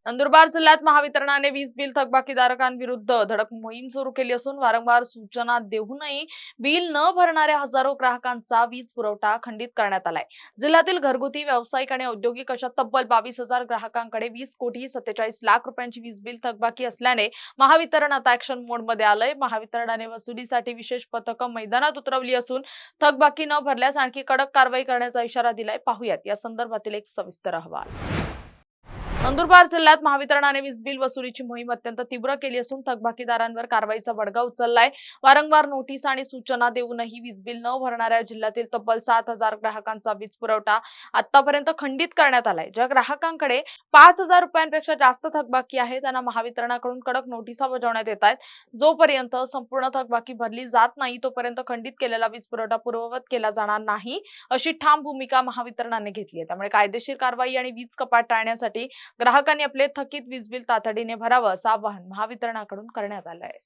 नंदुरबार जिल्ह्यात महावितरणाने वीज बिल थकबाकीदारांविरुद्ध धडक मोहीम सुरू केली असून वारंवार सूचना देऊनही बिल न भरणाऱ्या हजारो ग्राहकांचा वीज पुरवठा खंडित करण्यात आलाय। जिल्ह्यातील घरगुती, व्यावसायिक आणि औद्योगिक अशा तब्बल 22,000 ग्राहकांकडे 20,47,00,000 रुपयांची वीज बिल थकबाकी असल्याने महावितरण आता ऍक्शन मोडमध्ये आलंय। महावितरणाने वसुलीसाठी विशेष पथकं मैदानात उतरवली असून थकबाकी न भरल्यास आणखी कडक कारवाई करण्याचा इशारा दिलाय। पाहूयात या संदर्भातील एक सविस्तर अहवाल। नंदुरबार जिल्ह्यात महावितरणाने वीज बिल वसुलीची मोहीम अत्यंत तीव्र केली असून थकबाकीदारांवर कारवाईचा बडगा उचललाय। वारंवार नोटीस आणि सूचना देऊनही वीज बिल न भरणाऱ्या जिल्ह्यातील तब्बल 7,000 ग्राहकांचा वीज पुरवठा आतापर्यंत खंडित करण्यात आलाय। ज्या ग्राहकांकडे 5,000 रुपयांपेक्षा जास्त थकबाकी आहे त्यांना महावितरणाकडून कडक नोटिसा बजावण्यात येत आहेत। जोपर्यंत संपूर्ण थकबाकी भरली जात नाही तोपर्यंत खंडित केलेला वीज पुरवठा पूर्ववत केला जाणार नाही, अशी ठाम भूमिका महावितरणाने घेतली आहे। त्यामुळे कायदेशीर कारवाई आणि वीज कपात टाळण्यासाठी ग्राहकांनी आपले थकीत वीज बिल तातडीने भरावं असं आवाहन महावितरणाकडून करण्यात आलं आहे।